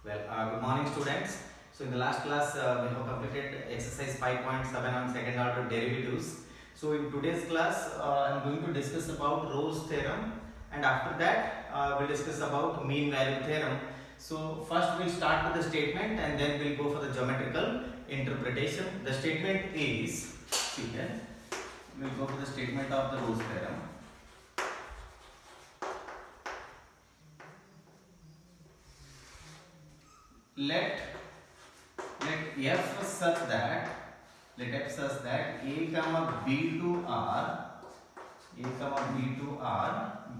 Good morning students. So in the last class we have completed exercise 5.7 on second order derivatives. So in today's class I am going to discuss about Rolle's theorem, and after that we'll discuss about mean value theorem. So first we'll start with the statement and then we'll go for the geometrical interpretation. The statement is, see here, we'll go for the statement of the Rolle's theorem. Let f such that a comma b to r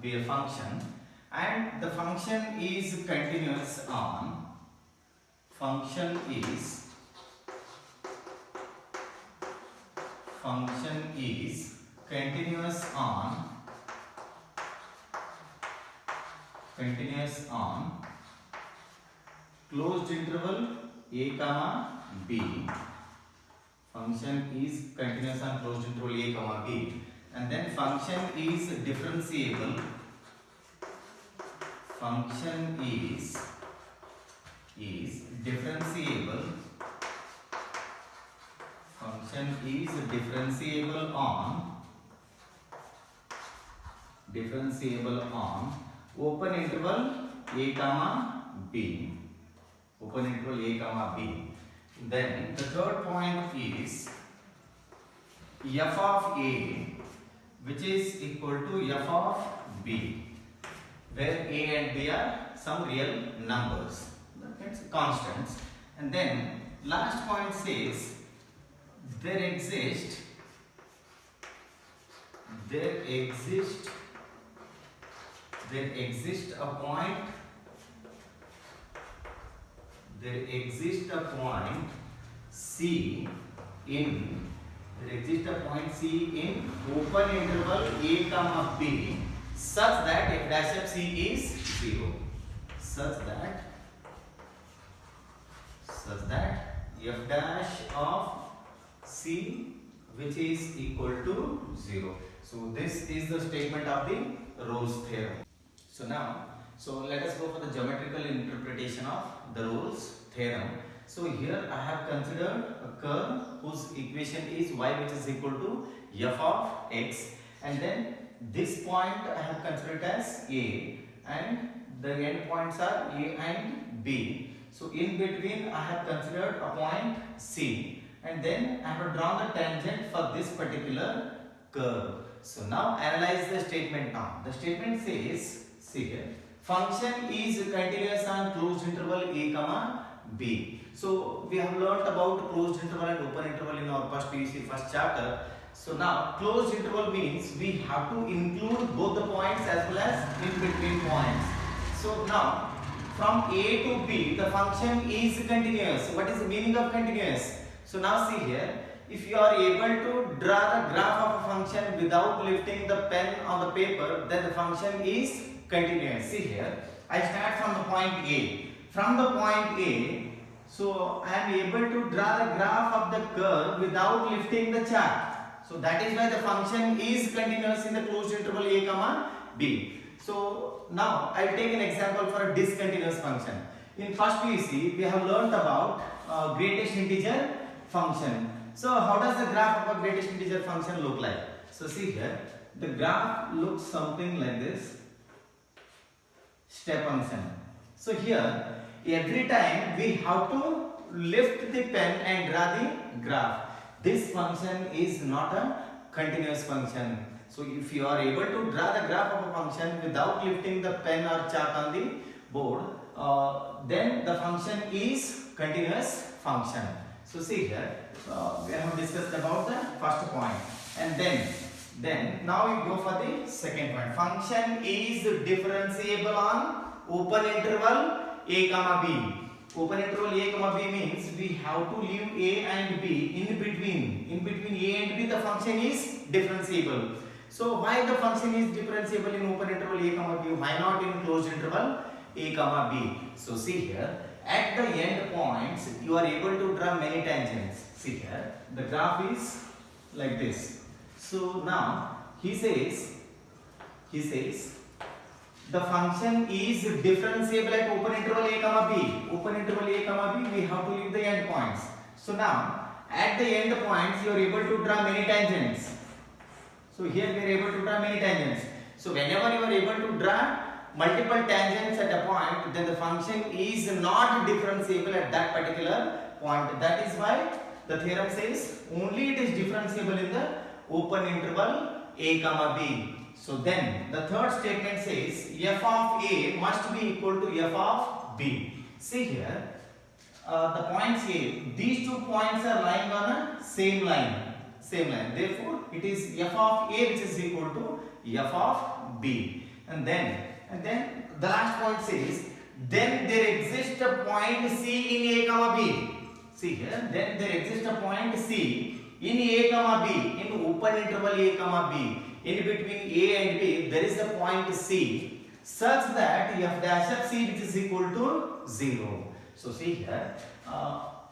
be a function, and the function is continuous on closed interval a comma b. Function is continuous on closed interval a comma b, and then function is differentiable. Function is differentiable. Function is differentiable on open interval a comma b. Open interval a comma b. Then the third point is f of a, which is equal to f of b, where a and b are some real numbers, that's constants. And then last point says there exists a point C in open interval a comma b such that f dash of c is 0. Such that f dash of c which is equal to 0. So this is the statement of the Rolle's theorem. So let us go for the geometrical interpretation of the Rolle's theorem. So here I have considered a curve whose equation is y which is equal to f of x, and then this point I have considered as a, and the end points are a and b. So in between I have considered a point c, and then I have drawn the tangent for this particular curve. So now analyze the statement now. The statement says, see here, function is continuous on closed interval a comma b. So we have learnt about closed interval and open interval in our first PUC first chapter. So now closed interval means we have to include both the points as well as in between points. So now from a to b the function is continuous. What is the meaning of continuous? So now see here, if you are able to draw the graph of a function without lifting the pen on the paper, then the function is continuous. See here, I start from the point A. From the point A, so I am able to draw the graph of the curve without lifting the chart. So that is why the function is continuous in the closed interval a comma b. So now I will take an example for a discontinuous function. In first PUC we have learnt about greatest integer function. So how does the graph of a greatest integer function look like? So see here, the graph looks something like this. Step function. So here every time we have to lift the pen and draw the graph. This function is not a continuous function. So if you are able to draw the graph of a function without lifting the pen or chalk on the board, then the function is continuous function. So see here, we have discussed about the first point, and then now we go for the second point. Function is differentiable on open interval a comma b. Open interval a comma b means we have to leave a and b in between. In between a and b the function is differentiable. So why the function is differentiable in open interval a comma b? Why not in closed interval a comma b? So see here, at the end points you are able to draw many tangents. See here, the graph is like this. So now he says the function is differentiable at open interval a comma b. Open interval a comma b, we have to leave the end points. So now, at the end points, you are able to draw many tangents. So here we are able to draw many tangents. So whenever you are able to draw multiple tangents at a point, then the function is not differentiable at that particular point. That is why the theorem says only it is differentiable in the open interval a comma b. So then the third statement says f of a must be equal to f of b. See here, the points A, these 2 points are lying on a same line. Therefore, it is f of a which is equal to f of b. And then the last point says, then there exists a point C in a comma b. See here, then there exists a point C in a comma b, in open interval a comma b. In between a and b, there is a point C such that f dash of c which is equal to 0. So see here,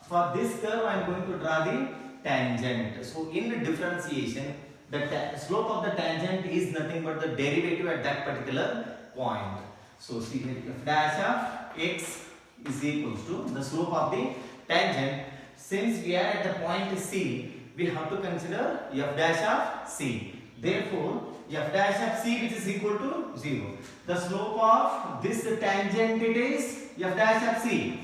for this curve I am going to draw the tangent. So in differentiation, the slope of the tangent is nothing but the derivative at that particular point. So see here, f dash of x is equals to the slope of the tangent. Since we are at the point C, we have to consider f dash of c. Therefore, f dash of c which is equal to 0. The slope of this tangent it is f dash of c.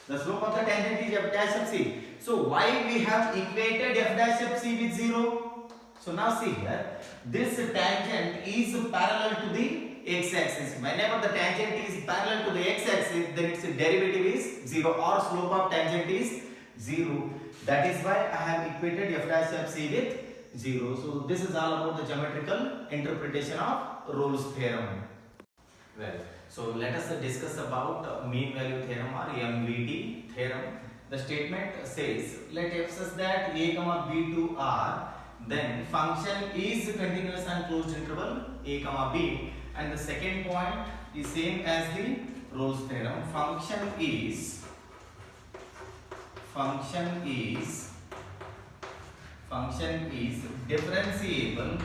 The slope of the tangent is f dash of c. So why we have equated f dash of c with 0? So now see here, this tangent is parallel to the x-axis. Whenever the tangent is parallel to the x-axis, then its derivative is 0 or slope of tangent is 0. That is why I have equated f dash of c with 0. So this is all about the geometrical interpretation of Rolle's theorem. Well, so let us discuss about mean value theorem or MVT theorem. The statement says, let f such that a comma b to r, then function is continuous and closed interval a comma b, and the second point is same as the Rolle's theorem. Function is differentiable.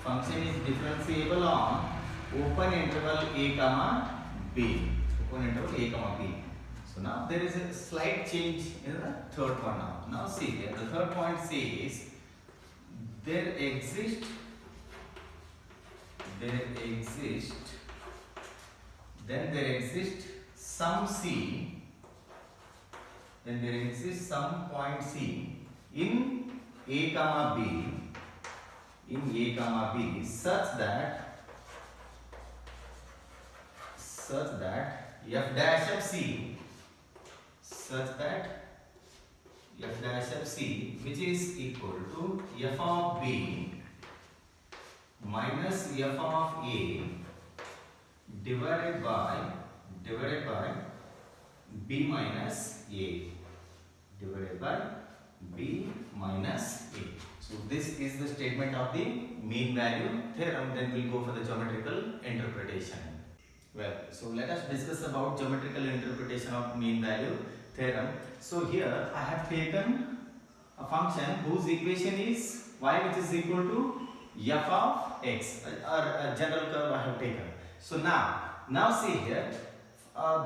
Function is differentiable on open interval a comma b. So now there is a slight change in the third one now. Now see here, the third point says there exists some c, some point c in a comma b, such that f dash of c which is equal to f of b minus f of a divided by b minus a. So this is the statement of the mean value theorem. Then we'll go for the geometrical interpretation. Well, so let us discuss about geometrical interpretation of mean value theorem. So here I have taken a function whose equation is y which is equal to f of x, or a general curve I have taken. So now see here,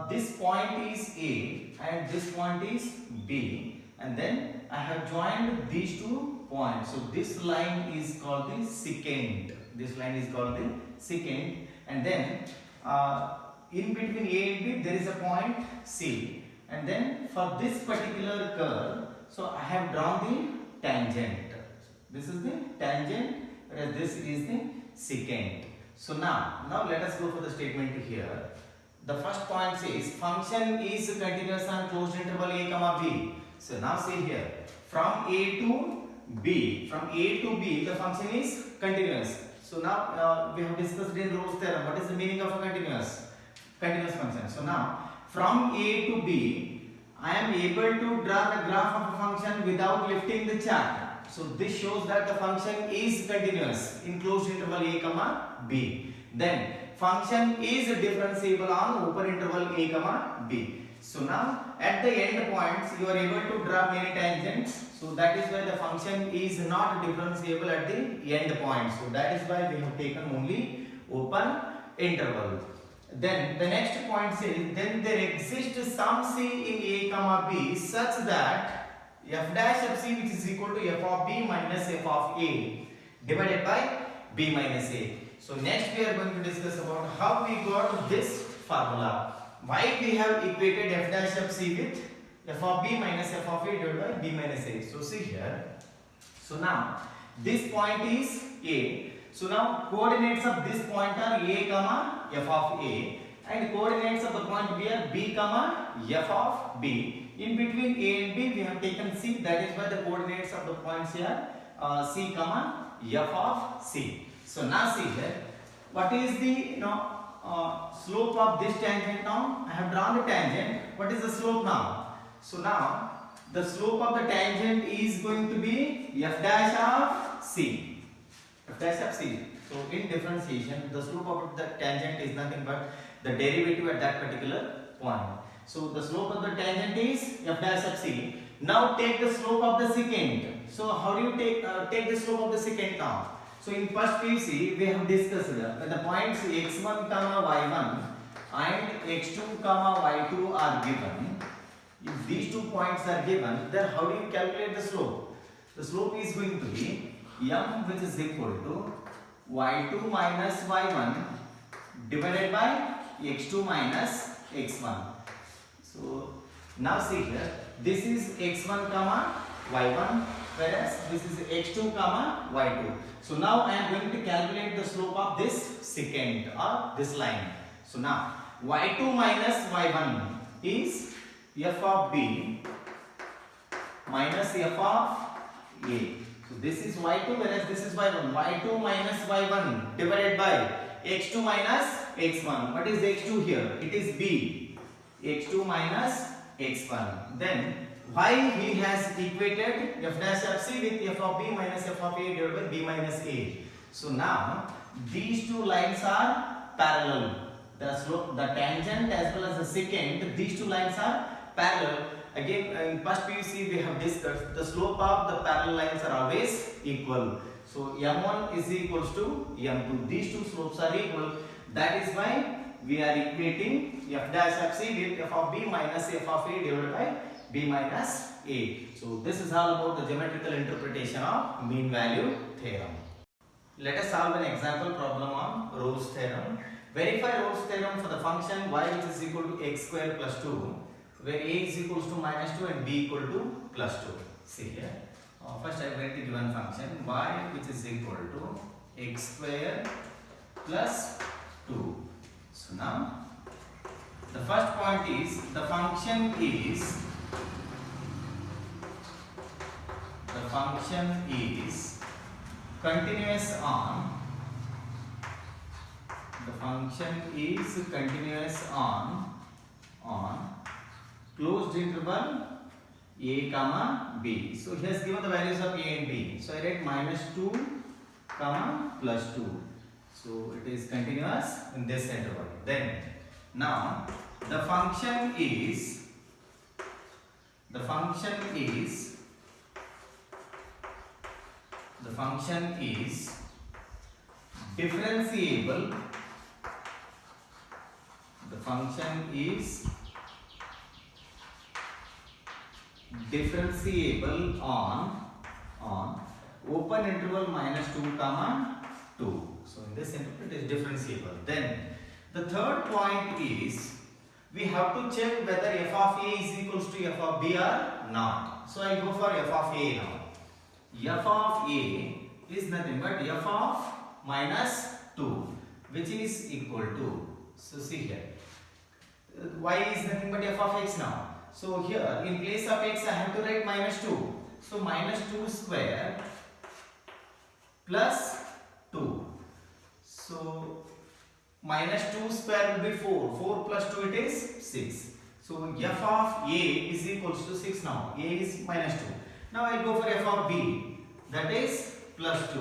this point is A and this point is B, and then I have joined these 2 points. So this line is called the secant. And then in between A and B there is a point C, and then for this particular curve, so I have drawn the tangent. This is the tangent, whereas this is the secant. So now let us go for the statement here. The first point says function is continuous on closed interval a comma b. So now see here, from A to B the function is continuous. So now we have discussed in Rolle's theorem what is the meaning of a continuous function. So now from A to B I am able to draw the graph of a function without lifting the chart. So this shows that the function is continuous in closed interval a comma b. Then function is differentiable on open interval a comma b. So now at the end points you are able to draw many tangents. So that is why the function is not differentiable at the end point. So that is why we have taken only open interval. Then the next point says, then there exists some c in a comma b such that f dash of c which is equal to f of b minus f of a divided by b minus a. So next we are going to discuss about how we got this formula. Why we have equated f dash of c with f of b minus f of a divided by b minus a. So see here. So now this point is a. So now coordinates of this point are a comma f of a, and coordinates of the point b are b comma f of b. In between a and b we have taken c. That is why the coordinates of the points here c comma f of c. So now see here, what is the slope of this tangent now? I have drawn the tangent. What is the slope now? So now the slope of the tangent is going to be f dash of c. F dash of c. So in differentiation, the slope of the tangent is nothing but the derivative at that particular point. So the slope of the tangent is f dash of c. Now take the slope of the secant. So how do you take the slope of the secant now? So in first PUC we have discussed when the points x1 comma y1 and x2 comma y2 are given. If these 2 points are given, then how do you calculate the slope? The slope is going to be m which is equal to y2 minus y1 divided by x2 minus x1. So now see here, this is x1 comma y1, whereas this is x2 comma y2. So now I am going to calculate the slope of this secant or this line. So now y2 minus y1 is f of b minus f of a. So this is y2 whereas this is y1. y2 minus y1 divided by x2 minus x1. What is x2 here? It is b. x2 minus x1. Then why he has equated f dash of c with f of b minus f of a divided by b minus a. So now these 2 lines are parallel. The slope, the tangent as well as the secant, these 2 lines are parallel. Again in first PUC we have discussed the slope of the parallel lines are always equal. So m1 is equals to m2. These 2 slopes are equal. That is why we are equating f dash of c with f of b minus f of a divided by b minus a. So this is all about the geometrical interpretation of mean value theorem. Let us solve an example problem on Rolle's theorem. Verify Rolle's theorem for the function y which is equal to x square plus 2, where a is equals to minus 2 and b equal to plus 2. See here. First I write the given function y which is equal to x square plus 2. So now the first point is the function is continuous on closed interval a comma b. So he has given the values of a and b. So I write minus 2 comma plus 2. So it is continuous in this interval. Then now the function is differentiable. The function is differentiable on open interval minus 2 comma 2. So in this interval it is differentiable. Then the third point is we have to check whether f of a is equals to f of b or not. So I go for f of a now. F of a is nothing but f of minus 2, which is equal to, so see here, y is nothing but f of x now. So here in place of x I have to write minus 2. So minus 2 square plus 2. So minus 2 square will be 4. 4 plus 2 it is 6. So f of a is equals to 6 now. A is minus 2. Now I go for f of b, that is plus 2,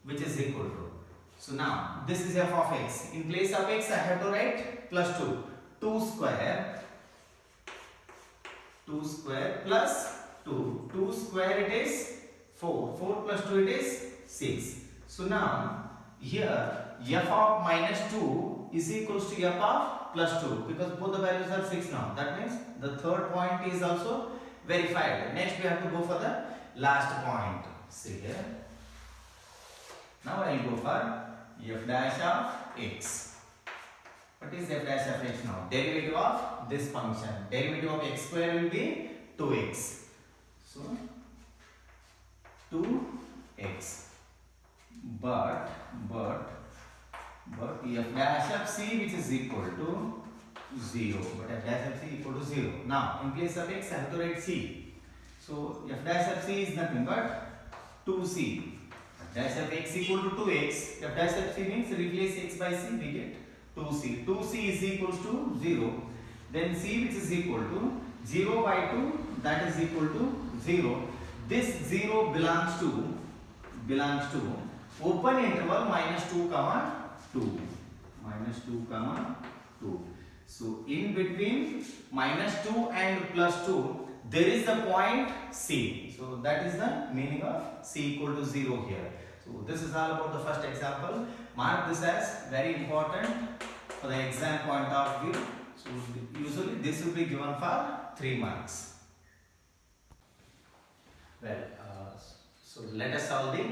which is equal to. So now this is f of x. In place of x I have to write plus 2. 2 square 2 square plus 2. 2 square it is 4. 4 plus 2 it is 6. So now here f of minus 2 is equals to f of plus 2 because both the values are 6 now. That means the third point is also verified. Next we have to go for the last point. See here. Now I will go for f dash of x. What is f dash of x now? Derivative of this function. Derivative of x square will be 2x. So 2x. But f dash of c which is equal to 0. But f dash of c equal to 0. Now in place of x I have to write c. So f dash of c is nothing but 2c. F dash of x equal to 2x. F dash of c means replace x by c, we get 2c. 2c is equals to 0. Then c which is equal to 0 by 2, that is equal to 0. This 0 belongs to open interval minus 2 comma 2. Minus 2 comma 2. So in between minus 2 and plus 2 there is the point c. So that is the meaning of c equal to 0 here. So this is all about the first example. Mark this as very important for the exam point of view. So usually this will be given for 3 marks. Well, so let us solve the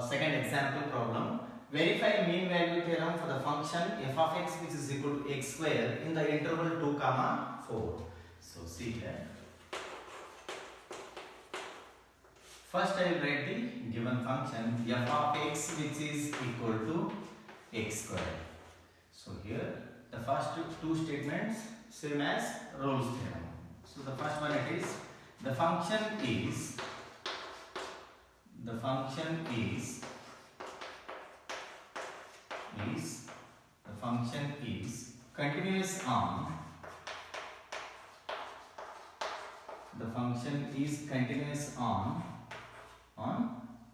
second example problem. Verify mean value theorem for the function f of x which is equal to x square in the interval 2 comma 4. So see here. First I will write the given function f of x which is equal to x square. So here the first two statements same as Rolle's theorem. So the first one it is the function is continuous on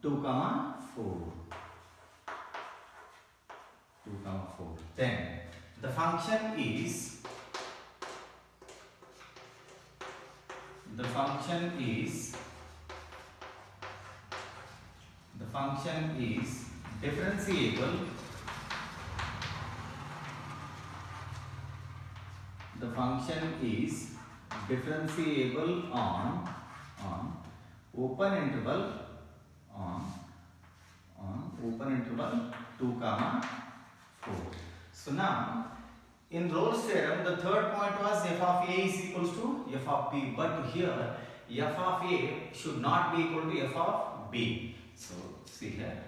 2 comma 4. Then the function is differentiable. The function is differentiable on open interval 2 comma 4. So now in Rolle's theorem the third point was f of a is equals to f of b, but here f of a should not be equal to f of b. So see here.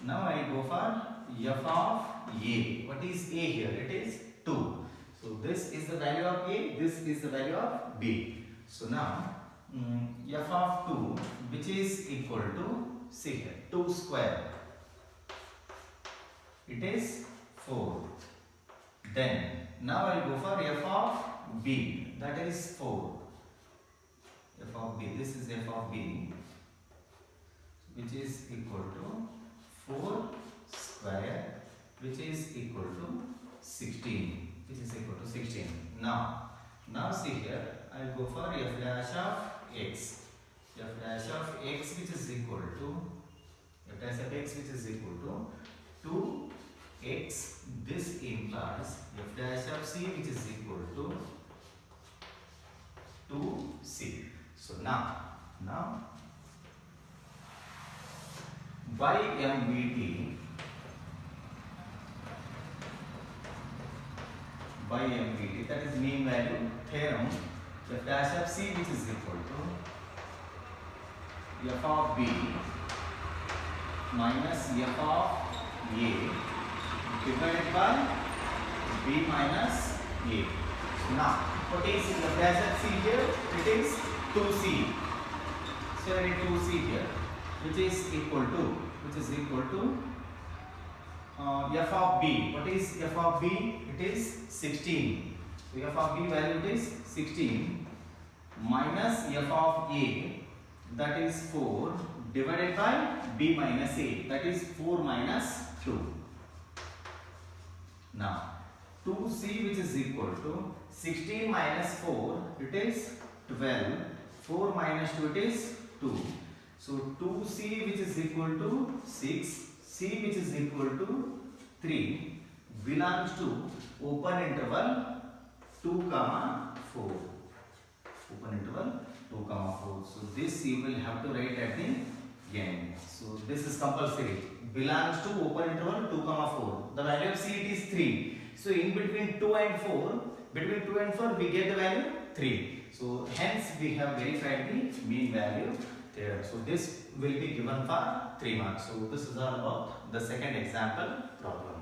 Now I go for f of a. What is a here? It is 2. So this is the value of a, this is the value of b. So now f of 2 which is equal to, see here, 2 square. It is 4. Then now I will go for f of b, that is 4. F of b, this is f of b which is equal to 4 square which is equal to 16. Now see here, I will go for f dash of x. F dash of x which is equal to 2x. This implies f dash of c which is equal to 2c. So now by MVT that is mean value theorem, f dash of c which is equal to f of b minus f of a divided by b minus a. So now what is f dash of c here? It is 2c. So I write 2c here, which is equal to f of b. What is f of b? It is 16. So f of b value it is 16 minus f of a, that is 4, divided by b minus a, that is 4 minus 2. Now 2c which is equal to 16 minus 4, it is 12. 4 minus 2, it is 2. So 2c which is equal to 6, c which is equal to 3 belongs to open interval 2 comma 4. Open interval 2 comma 4. So this you will have to write at the end. So this is compulsory. Belongs to open interval 2 comma 4. The value of c it is 3. So in between 2 and 4, between 2 and 4 we get the value 3. So hence we have verified the mean value theorem. So this will be given for 3 marks. So this is all about the second example problem.